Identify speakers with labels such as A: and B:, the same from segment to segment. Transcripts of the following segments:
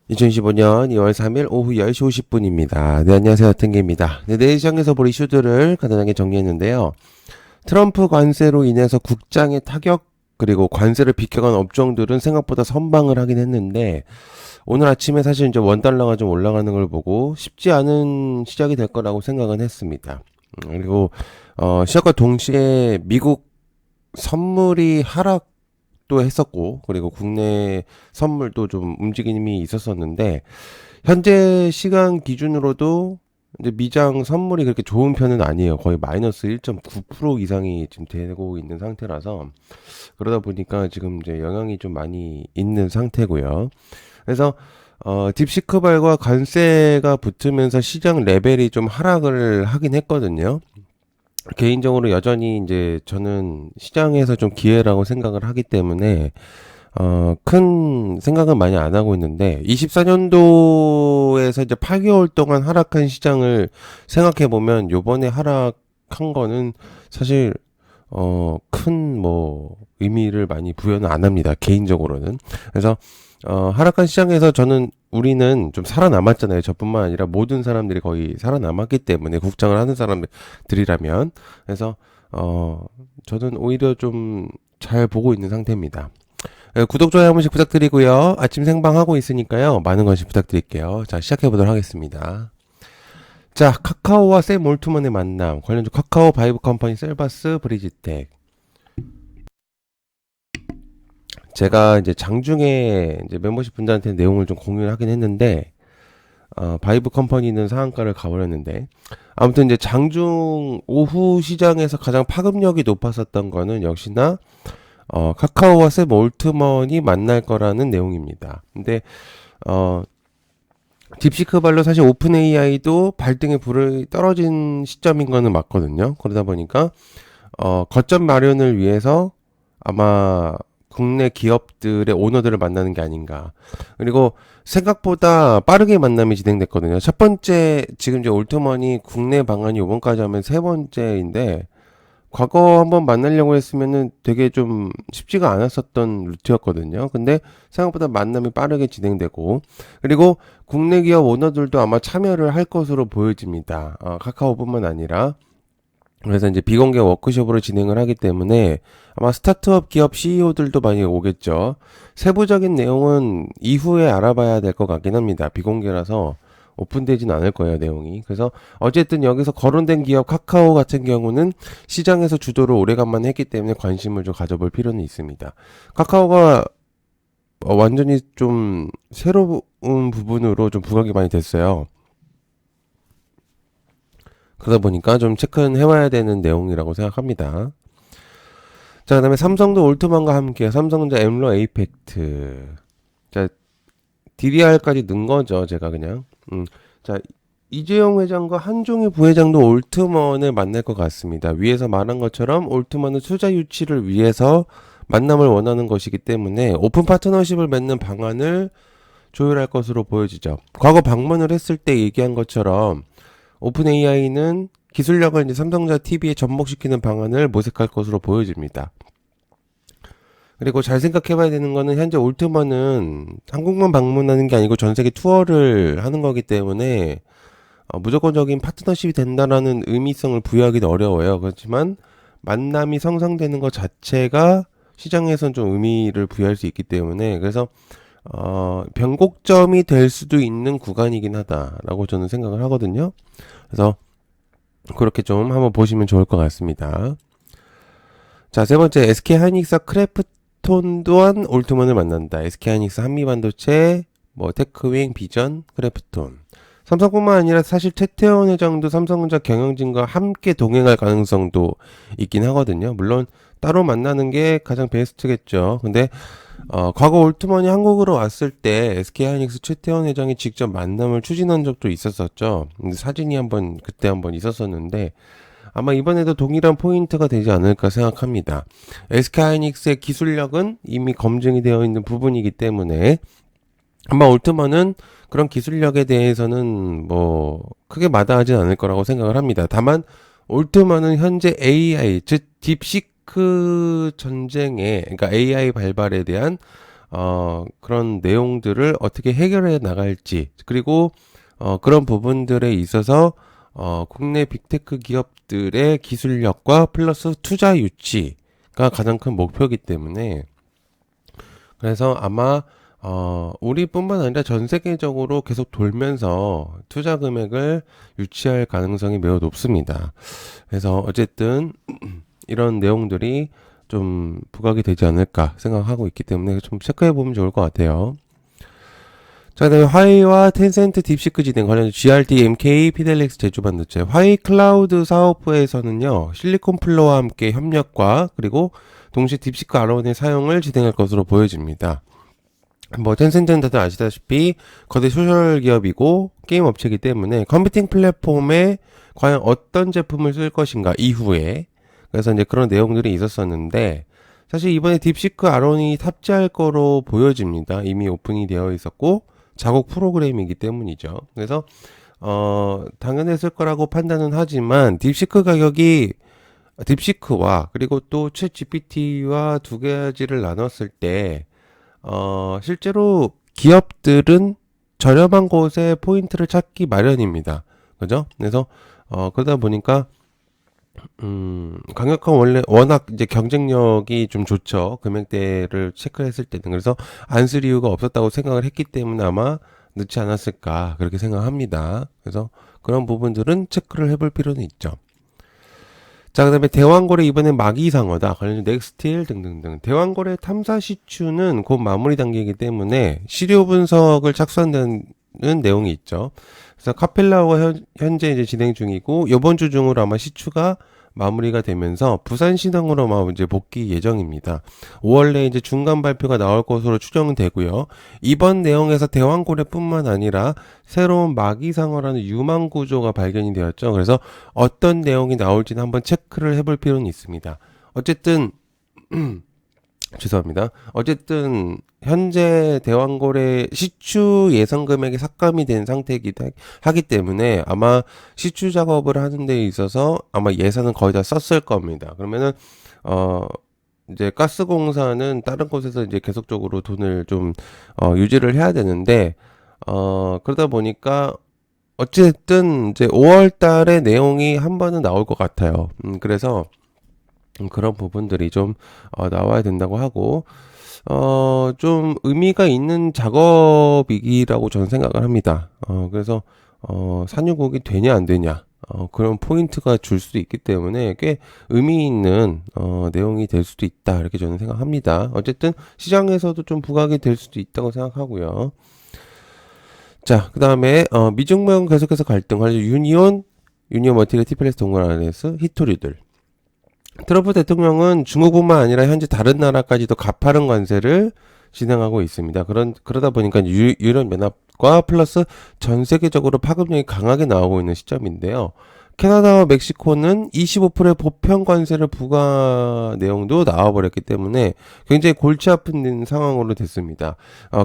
A: 2025년 2월 3일 오후 10시 50분입니다. 네, 안녕하세요. 탱기입니다. 네, 내일 시장에서 볼 이슈들을 간단하게 정리했는데요. 트럼프 관세로 인해서 국장의 타격, 그리고 관세를 비켜간 업종들은 생각보다 선방을 하긴 했는데, 오늘 아침에 사실 이제 원달러가 좀 올라가는 걸 보고 쉽지 않은 시작이 될 거라고 생각은 했습니다. 그리고, 시작과 동시에 미국 선물이 하락도 했었고, 그리고 국내 선물도 좀 움직임이 있었었는데, 현재 시간 기준으로도 이제 미장 선물이 그렇게 좋은 편은 아니에요. 거의 마이너스 1.9% 이상이 지금 되고 있는 상태라서, 그러다 보니까 지금 이제 영향이 좀 많이 있는 상태고요. 그래서 딥시크발과 관세가 붙으면서 시장 레벨이 좀 하락을 하긴 했거든요. 개인적으로 여전히 이제 저는 시장에서 좀 기회라고 생각을 하기 때문에 큰 생각은 많이 안 하고 있는데, 24년도에서 이제 8개월 동안 하락한 시장을 생각해 보면, 요번에 하락한 거는 사실, 큰 의미를 많이 부여는 안 합니다. 개인적으로는. 그래서, 하락한 시장에서 우리는 좀 살아남았잖아요. 저뿐만 아니라 모든 사람들이 거의 살아남았기 때문에, 국장을 하는 사람들이라면. 그래서, 저는 오히려 좀 잘 보고 있는 상태입니다. 구독, 좋아요 한 번씩 부탁드리고요. 아침 생방하고 있으니까요. 많은 관심 부탁드릴게요. 자, 시작해보도록 하겠습니다. 자, 카카오와 샘 올트먼의 만남. 관련주 카카오 바이브 컴퍼니 셀바스 브리지텍. 제가 이제 장중에 이제 멤버십 분들한테 내용을 좀 공유를 하긴 했는데, 바이브 컴퍼니는 상한가를 가버렸는데, 아무튼 이제 장중 오후 시장에서 가장 파급력이 높았었던 거는 역시나 카카오와 샘 올트먼이 만날 거라는 내용입니다. 근데, 딥시크발로 사실 오픈 AI도 발등에 불이 떨어진 시점인 거는 맞거든요. 그러다 보니까, 거점 마련을 위해서 아마 국내 기업들의 오너들을 만나는 게 아닌가. 그리고 생각보다 빠르게 만남이 진행됐거든요. 첫 번째, 지금 이제 올트먼이 국내 방안이 이번까지 하면 세 번째인데, 과거 한번 만나려고 했으면은 되게 좀 쉽지가 않았었던 루트였거든요. 근데 생각보다 만남이 빠르게 진행되고, 그리고 국내 기업 오너들도 아마 참여를 할 것으로 보여집니다. 카카오뿐만 아니라. 그래서 이제 비공개 워크숍으로 진행을 하기 때문에 아마 스타트업 기업 CEO들도 많이 오겠죠. 세부적인 내용은 이후에 알아봐야 될 것 같긴 합니다. 비공개라서 오픈되진 않을 거예요, 내용이. 그래서 어쨌든 여기서 거론된 기업 카카오 같은 경우는 시장에서 주도를 오래간만에 했기 때문에 관심을 좀 가져볼 필요는 있습니다. 카카오가 완전히 좀 새로운 부분으로 좀 부각이 많이 됐어요. 그러다 보니까 좀 체크는 해와야 되는 내용이라고 생각합니다. 자, 그 다음에 삼성도 올트만과 함께 삼성전자 엠러 에이펙트. 자, DDR까지 넣은 거죠, 제가 그냥. 자, 이재용 회장과 한종희 부회장도 올트먼을 만날 것 같습니다. 위에서 말한 것처럼 올트먼은 투자 유치를 위해서 만남을 원하는 것이기 때문에 오픈 파트너십을 맺는 방안을 조율할 것으로 보여지죠. 과거 방문을 했을 때 얘기한 것처럼 오픈 AI는 기술력을 이제 삼성전자 TV에 접목시키는 방안을 모색할 것으로 보여집니다. 그리고 잘 생각해봐야 되는 거는 현재 올트먼은 한국만 방문하는 게 아니고 전 세계 투어를 하는 거기 때문에 무조건적인 파트너십이 된다라는 의미성을 부여하기는 어려워요. 그렇지만 만남이 성사되는 것 자체가 시장에선 좀 의미를 부여할 수 있기 때문에, 그래서 변곡점이 될 수도 있는 구간이긴 하다라고 저는 생각을 하거든요. 그래서 그렇게 좀 한번 보시면 좋을 것 같습니다. 자, 세 번째, SK하이닉스와 크래프톤 또한 올트먼을 만난다. SK하이닉스, 한미반도체, 테크윙, 비전, 크래프톤. 삼성뿐만 아니라 사실 최태원 회장도 삼성전자 경영진과 함께 동행할 가능성도 있긴 하거든요. 물론 따로 만나는 게 가장 베스트겠죠. 근데 과거 올트먼이 한국으로 왔을 때 SK하이닉스 최태원 회장이 직접 만남을 추진한 적도 있었었죠. 근데 사진이 그때 한번 있었었는데, 아마 이번에도 동일한 포인트가 되지 않을까 생각합니다. SK하이닉스의 기술력은 이미 검증이 되어 있는 부분이기 때문에 아마 올트먼은 그런 기술력에 대해서는 크게 마다하진 않을 거라고 생각을 합니다. 다만 올트먼은 현재 AI, 즉 딥시크 전쟁에, 그러니까 AI 발발에 대한 그런 내용들을 어떻게 해결해 나갈지, 그리고 그런 부분들에 있어서 국내 빅테크 기업들의 기술력과 플러스 투자 유치가 가장 큰 목표이기 때문에, 그래서 아마 우리뿐만 아니라 전 세계적으로 계속 돌면서 투자 금액을 유치할 가능성이 매우 높습니다. 그래서 어쨌든 이런 내용들이 좀 부각이 되지 않을까 생각하고 있기 때문에 좀 체크해 보면 좋을 것 같아요. 자, 그다음에 화웨이와 텐센트 딥시크 진행 관련 GRD, MK, 피델렉스 제조반도체 화웨이 클라우드 사업부에서는요, 실리콘플로와 함께 협력과 그리고 동시에 딥시크 R1의 사용을 진행할 것으로 보여집니다. 뭐 텐센트는 다들 아시다시피 거대 소셜 기업이고 게임 업체이기 때문에 컴퓨팅 플랫폼에 과연 어떤 제품을 쓸 것인가 이후에, 그래서 이제 그런 내용들이 있었었는데, 사실 이번에 딥시크 R1이 탑재할 거로 보여집니다. 이미 오픈이 되어 있었고 자국 프로그램이기 때문이죠. 그래서 당연했을 거라고 판단은 하지만 딥시크 가격이 딥시크와 그리고 또 챗 GPT와 두 가지를 나눴을 때 실제로 기업들은 저렴한 곳에 포인트를 찾기 마련입니다. 그죠? 그래서 그러다 보니까 강력한 원래 워낙 이제 경쟁력이 좀 좋죠. 금액대를 체크했을 때는. 그래서 안 쓸 이유가 없었다고 생각을 했기 때문에 아마 넣지 않았을까 그렇게 생각합니다. 그래서 그런 부분들은 체크를 해볼 필요는 있죠. 자, 그다음에 대왕고래 이번엔 마기상어다. 관련 넥스틸 등등등. 대왕고래 탐사 시추는 곧 마무리 단계이기 때문에 시료 분석을 착수한다는 내용이 있죠. 그래서 카펠라호가 현재 이제 진행 중이고 이번 주 중으로 아마 시추가 마무리가 되면서 부산 시장으로 아마 이제 복귀 예정입니다. 5월 내에 이제 중간 발표가 나올 것으로 추정되고요. 이번 내용에서 대왕고래뿐만 아니라 새로운 마기상어라는 유망 구조가 발견이 되었죠. 그래서 어떤 내용이 나올지는 한번 체크를 해볼 필요는 있습니다. 어쨌든 죄송합니다. 어쨌든 현재 대왕고래 시추 예상 금액이 삭감이 된 상태이기도 하기 때문에 아마 시추 작업을 하는 데 있어서 아마 예산은 거의 다 썼을 겁니다. 그러면은 이제 가스공사는 다른 곳에서 이제 계속적으로 돈을 좀 유지를 해야 되는데 그러다 보니까 어쨌든 이제 5월 달에 내용이 한 번은 나올 것 같아요. 그래서 그런 부분들이 좀 나와야 된다고 하고 좀 의미가 있는 작업이라고 저는 생각을 합니다. 그래서 산유국이 되냐 안 되냐 그런 포인트가 줄 수도 있기 때문에 꽤 의미 있는 내용이 될 수도 있다 이렇게 저는 생각합니다. 어쨌든 시장에서도 좀 부각이 될 수도 있다고 생각하고요. 자, 그 다음에 미중무역 계속해서 갈등, 유니온 머티리얼 티플레스 동그라네스 히토류들. 트럼프 대통령은 중국뿐만 아니라 현재 다른 나라까지도 가파른 관세를 진행하고 있습니다. 그러다 보니까 유럽연합과 플러스 전 세계적으로 파급력이 강하게 나오고 있는 시점인데요. 캐나다와 멕시코는 25%의 보편 관세를 부과 내용도 나와버렸기 때문에 굉장히 골치 아픈 상황으로 됐습니다.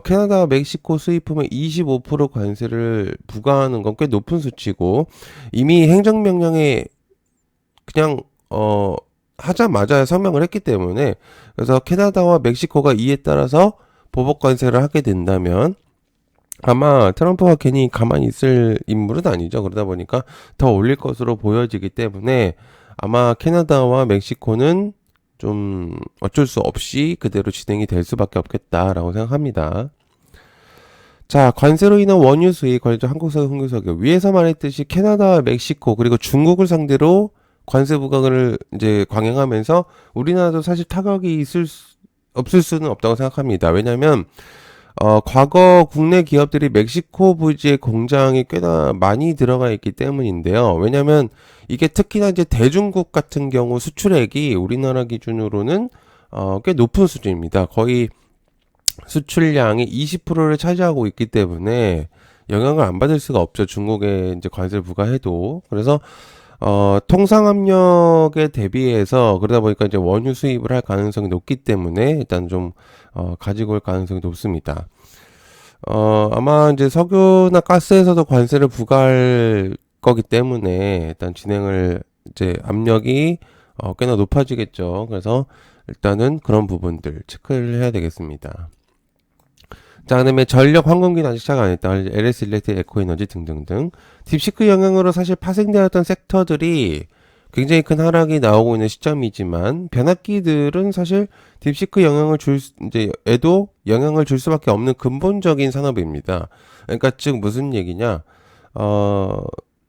A: 캐나다와 멕시코 수입품에 25% 관세를 부과하는 건 꽤 높은 수치고 이미 행정명령에 그냥 하자마자 서명을 했기 때문에, 그래서 캐나다와 멕시코가 이에 따라서 보복 관세를 하게 된다면 아마 트럼프가 괜히 가만히 있을 인물은 아니죠. 그러다 보니까 더 올릴 것으로 보여지기 때문에 아마 캐나다와 멕시코는 좀 어쩔 수 없이 그대로 진행이 될 수밖에 없겠다라고 생각합니다. 자, 관세로 인한 원유 수입, 관련 한국석, 홍유석 위에서 말했듯이 캐나다와 멕시코 그리고 중국을 상대로 관세 부과를 이제 강행하면서 우리나라도 사실 타격이 없을 수는 없다고 생각합니다. 왜냐하면 과거 국내 기업들이 멕시코 부지에 공장이 꽤나 많이 들어가 있기 때문인데요. 왜냐하면 이게 특히나 이제 대중국 같은 경우 수출액이 우리나라 기준으로는 꽤 높은 수준입니다. 거의 수출량이 20%를 차지하고 있기 때문에 영향을 안 받을 수가 없죠. 중국에 이제 관세를 부과해도. 그래서 통상 압력에 대비해서 그러다 보니까 이제 원유 수입을 할 가능성이 높기 때문에 일단 좀 가지고 올 가능성이 높습니다. 아마 이제 석유나 가스에서도 관세를 부과할 거기 때문에 일단 진행을 이제 압력이 꽤나 높아지겠죠. 그래서 일단은 그런 부분들 체크를 해야 되겠습니다. 자, 그다음에 전력 황금기는 아직 시작 안 했다. LS 일렉트릭, 에코에너지 등등등. 딥시크 영향으로 사실 파생되었던 섹터들이 굉장히 큰 하락이 나오고 있는 시점이지만 변압기들은 사실 딥시크 영향을 에도 영향을 줄 수밖에 없는 근본적인 산업입니다. 그러니까 즉 무슨 얘기냐?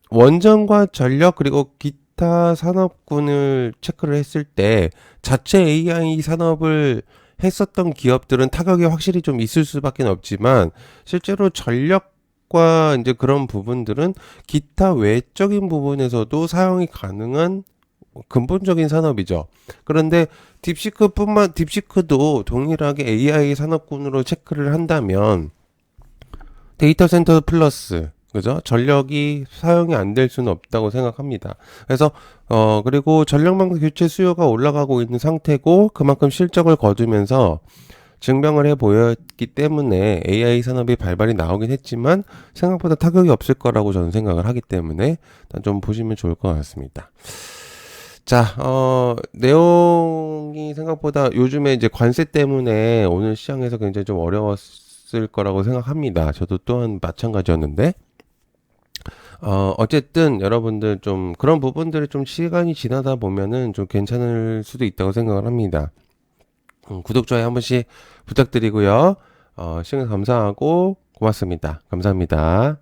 A: 원전과 전력 그리고 기타 산업군을 체크를 했을 때 자체 AI 산업을 했었던 기업들은 타격이 확실히 좀 있을 수밖에 없지만 실제로 전력과 이제 그런 부분들은 기타 외적인 부분에서도 사용이 가능한 근본적인 산업이죠. 그런데 딥시크도 동일하게 AI 산업군으로 체크를 한다면 데이터 센터 플러스 그죠? 전력이 사용이 안 될 수는 없다고 생각합니다. 그래서 그리고 전력망 교체 수요가 올라가고 있는 상태고 그만큼 실적을 거두면서 증명을 해 보였기 때문에 AI 산업이 발발이 나오긴 했지만 생각보다 타격이 없을 거라고 저는 생각을 하기 때문에 일단 좀 보시면 좋을 것 같습니다. 자, 내용이 생각보다 요즘에 이제 관세 때문에 오늘 시장에서 굉장히 좀 어려웠을 거라고 생각합니다. 저도 또한 마찬가지였는데, 어쨌든 여러분들 좀 그런 부분들이 좀 시간이 지나다 보면은 좀 괜찮을 수도 있다고 생각을 합니다. 구독, 좋아요 한 번씩 부탁드리고요. 시간 감사하고 고맙습니다. 감사합니다.